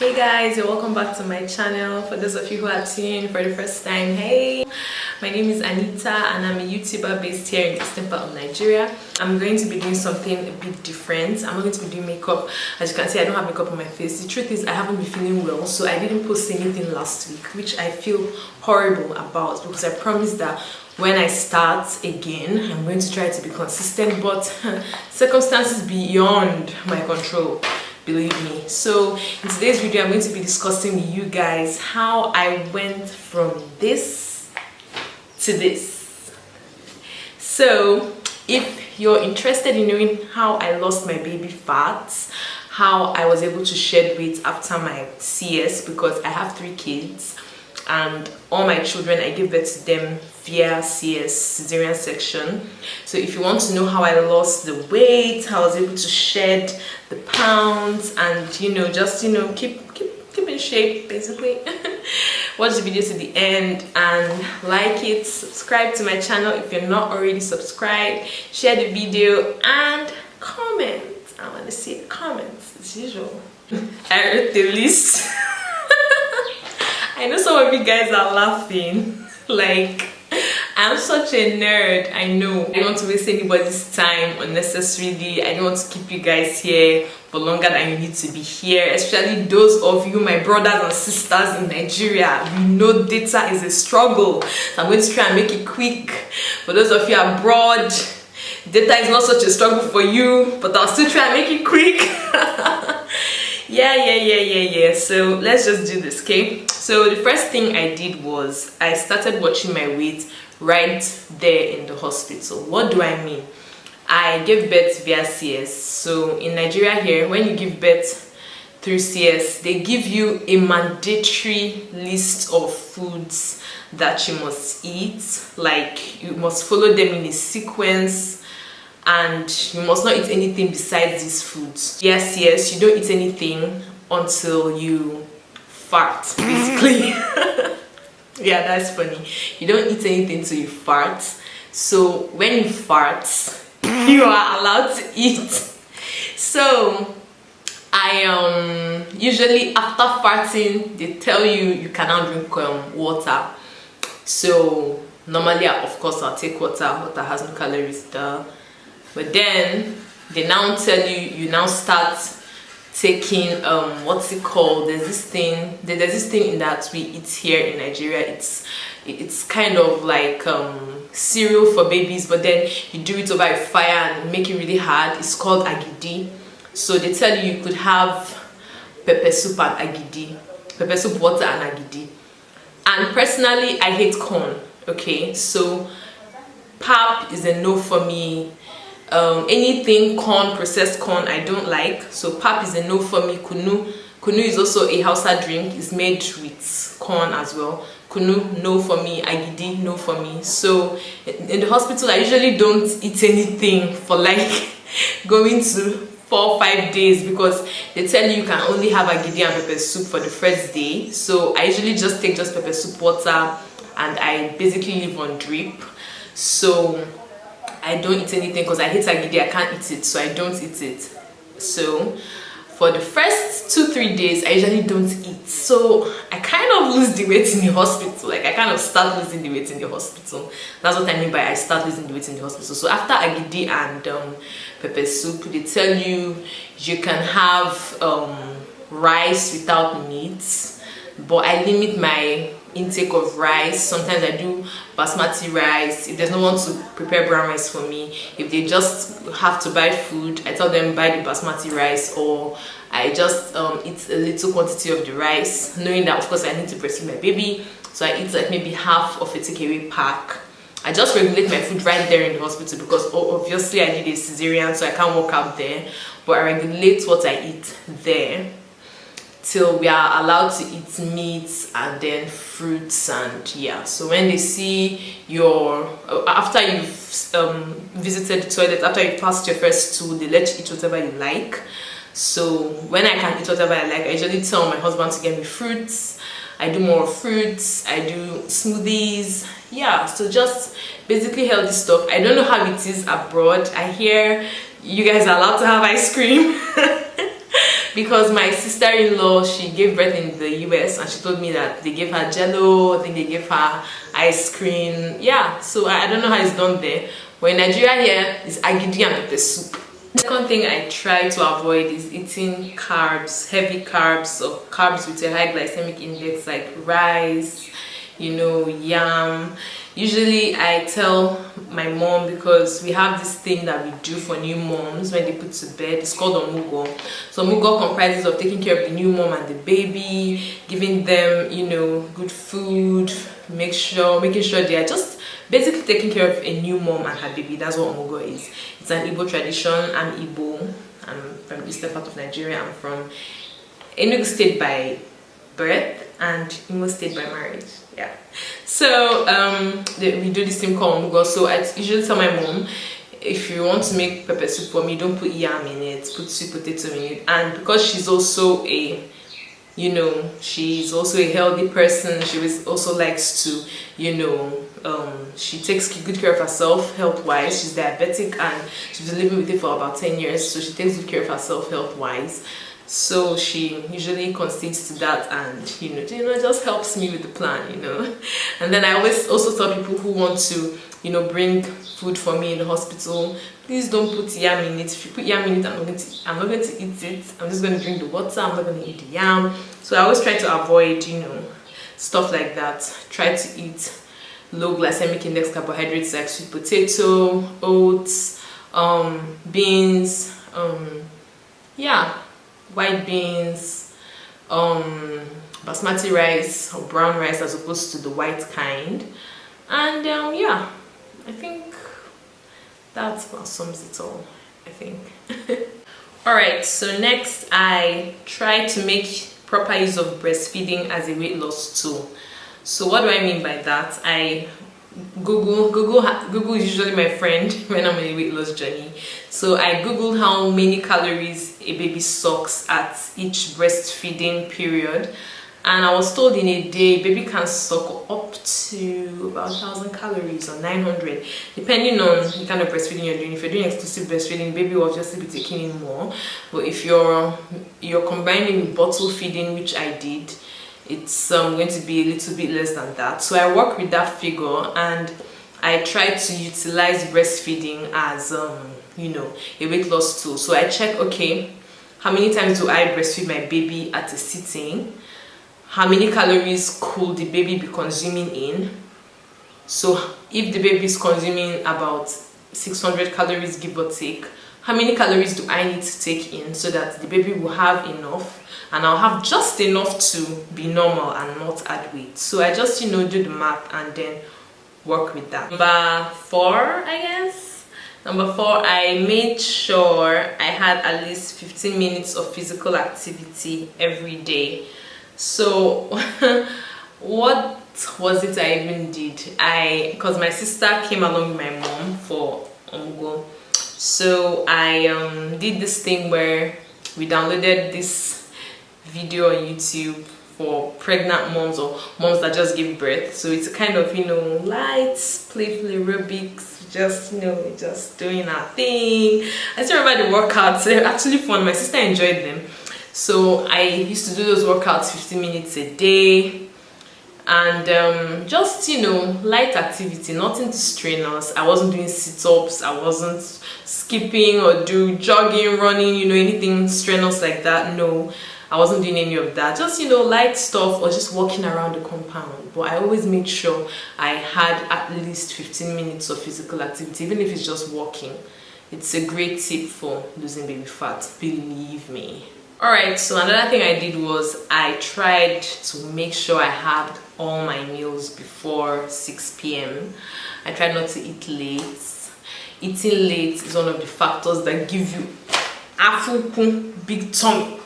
Hey guys, and welcome back to my channel. For those of you who are tuning in for the first time, hey, my name is Anita and I'm a YouTuber based here in the eastern part of Nigeria. I'm going to be doing something a bit different. I'm not going to be doing makeup. As you can see, I don't have makeup on my face. The truth is I haven't been feeling well, so I didn't post anything last week, which I feel horrible about because I promised that when I start again, I'm going to try to be consistent, but circumstances beyond my control, believe me. So in today's video, I'm going to be discussing with you guys how I went from this to this. So if you're interested in knowing how I lost my baby fat, how I was able to shed weight after my CS, because I have 3 kids and all my children, I give birth to them via CS, cesarean section. So if you want to know how I lost the weight, how I was able to shed the pounds, and just keep in shape basically, watch the video to the end and like it, subscribe to my channel if you're not already subscribed, share the video and comment. I want to see the comments as usual. I wrote the list. I know some of you guys are laughing, like, I'm such a nerd, I know. I don't want to waste anybody's time unnecessarily. I don't want to keep you guys here for longer than you need to be here, especially those of you, my brothers and sisters in Nigeria. You know data is a struggle, so I'm going to try and make it quick. For those of you abroad, data is not such a struggle for you, but I'll still try and make it quick. Yeah. So let's just do this, okay? So the first thing I did was I started watching my weight right there in the hospital. What do I mean? I gave birth via CS. So in Nigeria here, when you give birth through CS, they give you a mandatory list of foods that you must eat. Like, you must follow them in a sequence, and you must not eat anything besides these foods. Yes, you don't eat anything until you fart, basically. Yeah, that's funny. You don't eat anything till you fart. So when you fart, you are allowed to eat. So I usually after farting, they tell you cannot drink water. So normally, of course, I'll take water. Water has no calories there. But then they now tell you now start taking what's it called? There's this thing that we eat here in Nigeria. It's kind of like cereal for babies, but then you do it over a fire and make it really hard. It's called agidi. So they tell you could have pepper soup and agidi, pepper soup, water and agidi. And personally, I hate corn. Okay, so pap is a no for me. Anything corn, processed corn, I don't like. So pap is a no for me. Kunu is also a Hausa drink. It's made with corn as well. Kunu, no for me. Agidi, no for me. So in the hospital, I usually don't eat anything for like going to 4 or 5 days, because they tell you can only have agidi and pepper soup for the first day. So I usually just take pepper soup water, and I basically live on drip. So I don't eat anything because I hate agidi. I can't eat it, so I don't eat it. So for the first 2-3 days, I usually don't eat. So I kind of lose the weight in the hospital. Like, I kind of start losing the weight in the hospital. That's what I mean by I start losing the weight in the hospital. So after agidi and pepper soup, they tell you can have rice without meat, but I limit my intake of rice. Sometimes I do basmati rice. If there's no one to prepare brown rice for me, if they just have to buy food, I tell them buy the basmati rice, or I just eat a little quantity of the rice, knowing that of course I need to breastfeed my baby. So I eat like maybe half of a takeaway pack. I just regulate my food right there in the hospital, because obviously I did a cesarean, so I can't walk out there, but I regulate what I eat there till we are allowed to eat meat and then fruits. And yeah, so when they see your after you've visited the toilet, after you've passed your first stool, they let you eat whatever you like. So when I can eat whatever I like, I usually tell my husband to get me fruits. I do more fruits, I do smoothies. Yeah, so just basically healthy stuff. I don't know how it is abroad. I hear you guys are allowed to have ice cream. because my sister-in-law, she gave birth in the US, and she told me that they gave her jello, I think they gave her ice cream. Yeah, so I don't know how it's done there, but in Nigeria here it's agidi and pepper soup. The second thing I try to avoid is eating carbs, heavy carbs, or carbs with a high glycemic index, like rice, you know, yam. Usually I tell my mom, because we have this thing that we do for new moms when they put to bed. It's called omugo. So omugo comprises of taking care of the new mom and the baby, giving them, you know, good food, making sure they are just basically taking care of a new mom and her baby. That's what omugo is. It's an Igbo tradition. I'm Igbo. I'm from the eastern part of Nigeria. I'm from Enugu State by birth and Imo State by marriage. Yeah, so we do this thing called omugo. So I usually tell my mom, if you want to make pepper soup for me, don't put yam in it, put sweet potato in it. And because she's also a, you know, she's also a healthy person, she also likes to, you know, she takes good care of herself health-wise. She's diabetic and she's been living with it for about 10 years, so she takes good care of herself health-wise. So she usually concedes to that, and you know, just helps me with the plan, you know. And then I always also tell people who want to, you know, bring food for me in the hospital, please don't put yam in it. If you put yam in it, I'm not going to eat it. I'm just going to drink the water. I'm not going to eat the yam. So I always try to avoid, you know, stuff like that. Try to eat low glycemic index carbohydrates like sweet potato, oats, beans, yeah, white beans, basmati rice or brown rice as opposed to the white kind. And yeah, I think that about sums it all, I think. Alright, so next I try to make proper use of breastfeeding as a weight loss tool. So what do I mean by that? I Google is usually my friend when I'm on a weight loss journey. So I googled how many calories a baby sucks at each breastfeeding period, and I was told in a day baby can suck up to about 1,000 calories or 900, depending on the kind of breastfeeding you're doing. If you're doing exclusive breastfeeding, baby will obviously be taking in more, but if you're combining with bottle feeding, which I did, it's going to be a little bit less than that. So I work with that figure, and I try to utilize breastfeeding as you know, a weight loss tool. So I check, okay, how many times do I breastfeed my baby at a sitting? How many calories could the baby be consuming in? So if the baby is consuming about 600 calories, give or take, how many calories do I need to take in so that the baby will have enough and I'll have just enough to be normal and not add weight? So I just, you know, do the math and then work with that. Number 4, I guess. Number 4, I made sure I had at least 15 minutes of physical activity every day. So what was it I even did? Because my sister came along with my mom for omugo. So I did this thing where we downloaded this video on YouTube for pregnant moms or moms that just give birth. So it's a kind of, you know, light, playful aerobics, just, you know, just doing our thing. I still remember the workouts. They're actually fun. My sister enjoyed them. So I used to do those workouts 15 minutes a day, and just, you know, light activity, nothing to strain us. I wasn't doing sit-ups, I wasn't skipping or do jogging, running, you know, anything strenuous like that. No, I wasn't doing any of that. Just, you know, light stuff or just walking around the compound. But I always made sure I had at least 15 minutes of physical activity, even if it's just walking. It's a great tip for losing baby fat, believe me. Alright, so another thing I did was I tried to make sure I had all my meals before 6 p.m. I tried not to eat late. Eating late is one of the factors that give you afuku, big tummy.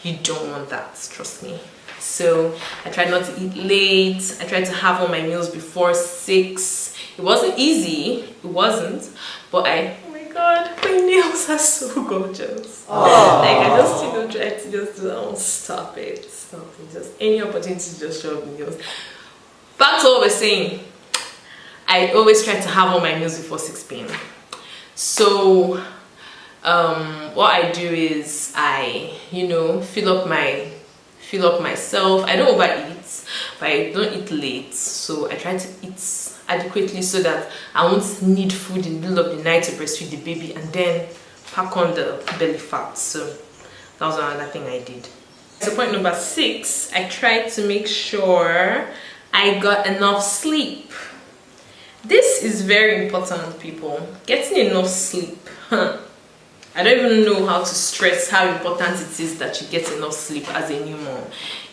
You don't want that, trust me. So I tried not to eat late. I tried to have all my meals before 6. It wasn't easy, it wasn't, but God, my nails are so gorgeous. Like I just, you know, try to just do, oh, stop it, just any opportunity to just show up nails. Back to what we're saying, I always try to have all my meals before 6 p.m. So What I do is I, fill up myself. I don't overeat, but I don't eat late, so I try to eat adequately so that I won't need food in the middle of the night to breastfeed the baby and then pack on the belly fat. So that was another thing I did. So point number 6, I tried to make sure I got enough sleep. This is very important, people. Getting enough sleep. I don't even know how to stress how important it is that you get enough sleep as a new mom.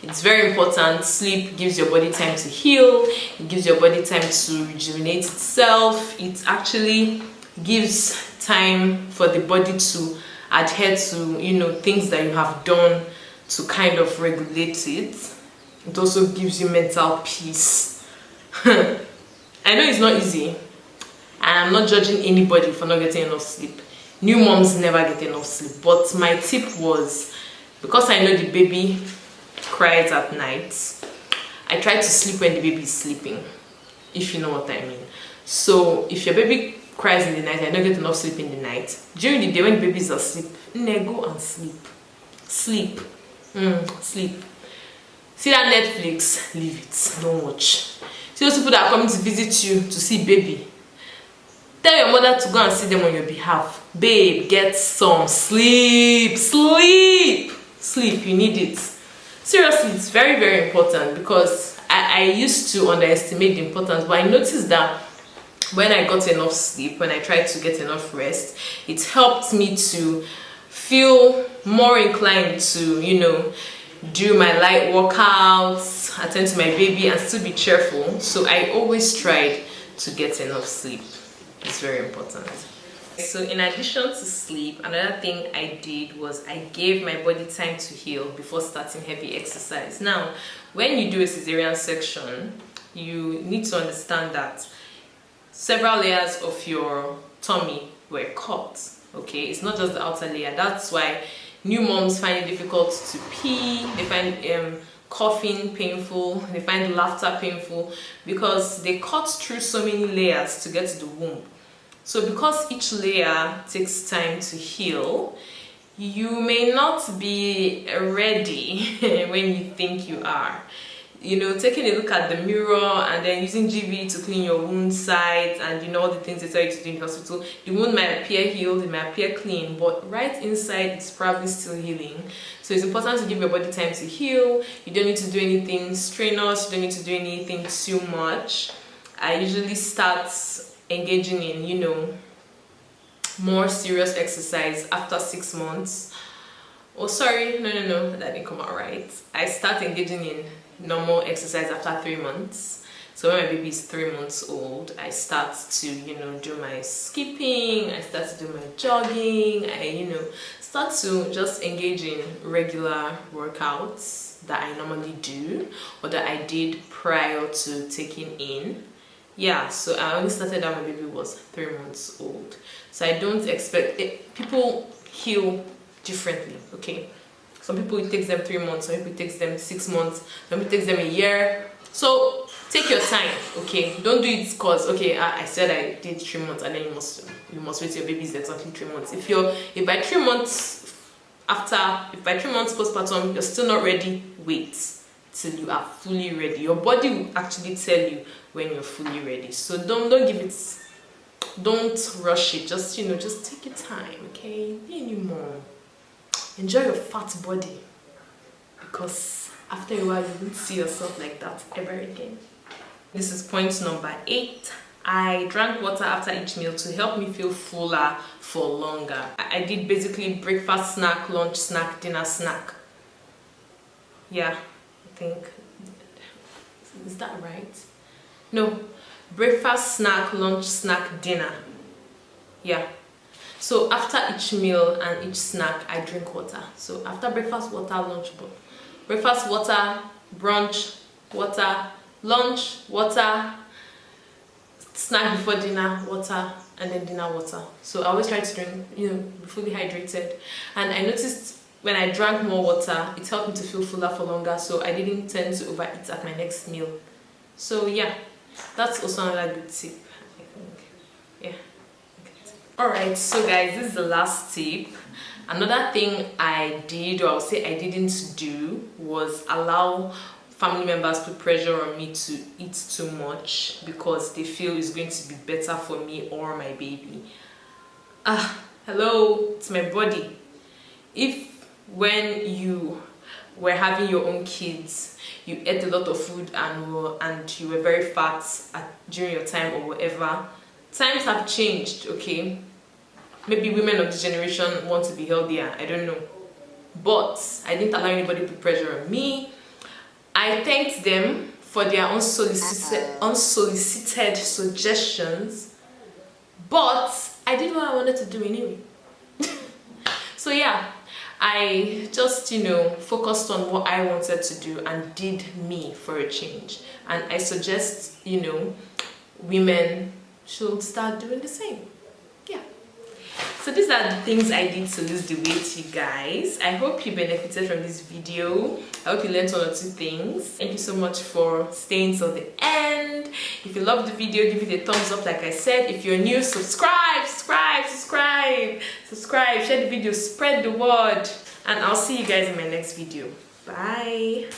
It's very important. Sleep gives your body time to heal. It gives your body time to rejuvenate itself. It actually gives time for the body to adhere to, things that you have done to kind of regulate it. It also gives you mental peace. I know it's not easy, and I'm not judging anybody for not getting enough sleep. New moms never get enough sleep, but my tip was, because I know the baby cries at night, I try to sleep when the baby is sleeping, if you know what I mean. So if your baby cries in the night, I don't get enough sleep in the night. During the day when the baby is asleep, go and sleep. Sleep. Sleep. See that Netflix, leave it, don't watch. See those people that are coming to visit you to see baby, tell your mother to go and see them on your behalf. Babe, get some sleep. Sleep, you need it. Seriously, it's very, very important, because I used to underestimate the importance, but I noticed that when I got enough sleep, when I tried to get enough rest, it helped me to feel more inclined to, do my light workouts, attend to my baby, and still be cheerful. So I always tried to get enough sleep. It's very important. So in addition to sleep, another thing I did was I gave my body time to heal before starting heavy exercise. Now, when you do a cesarean section, you need to understand that several layers of your tummy were cut. Okay, it's not just the outer layer. That's why new moms find it difficult to pee. They find coughing painful. They find laughter painful, because they cut through so many layers to get to the womb. So because each layer takes time to heal, you may not be ready when you think you are. Taking a look at the mirror and then using GV to clean your wound sites and all the things they tell you to do in the hospital, the wound might appear healed, it might appear clean, but right inside it's probably still healing. So it's important to give your body time to heal. You don't need to do anything strenuous, you don't need to do anything too much. I usually start engaging in more serious exercise after 6 months. Oh sorry, no, that didn't come out right. I start engaging in normal exercise after 3 months. So when my baby is 3 months old, I start to do my skipping, I start to do my jogging, I start to just engage in regular workouts that I normally do or that I did prior to taking in. Yeah, so I only started that my baby was 3 months old. So I don't expect it. People heal differently, okay? Some people it takes them 3 months, some people it takes them 6 months, some people it takes them a year. So take your time, okay? Don't do it because I said I did 3 months and then you must wait till your baby is exactly 3 months. If by 3 months postpartum you're still not ready, wait till you are fully ready. Your body will actually tell you when you're fully ready. So don't rush it. Just take your time, okay? Be a new mom. Enjoy your fat body, because after a while you won't see yourself like that ever again. This is point number 8. I drank water after each meal to help me feel fuller for longer. I did basically breakfast snack, lunch snack, dinner snack. Yeah, I think, is that right? No, breakfast snack, lunch snack, dinner. Yeah. So after each meal and each snack, I drink water. So after breakfast, water, breakfast, water, brunch, water, lunch, water, snack before dinner, water, and then dinner, water. So I always try to drink, be fully hydrated. And I noticed when I drank more water, it helped me to feel fuller for longer. So I didn't tend to overeat at my next meal. So yeah, that's also another good tip, I think. Yeah. Alright, so guys, this is the last tip. Another thing I did, or I'll say I didn't do, was allow family members put pressure on me to eat too much because they feel it's going to be better for me or my baby. Hello, it's my body. If when you were having your own kids, you ate a lot of food and you were very fat during your time or whatever, times have changed, okay? Maybe women of this generation want to be healthier, I don't know. But I didn't allow anybody to put pressure on me. I thanked them for their unsolicited suggestions, but I did what I wanted to do anyway. So yeah, I just, focused on what I wanted to do and did me for a change. And I suggest, women should start doing the same. Yeah. So these are the things I did to lose the weight, you guys. I hope you benefited from this video. I hope you learned one or two things. Thank you so much for staying till the end. If you loved the video, give it a thumbs up like I said. If you're new, subscribe, share the video, spread the word. And I'll see you guys in my next video. Bye.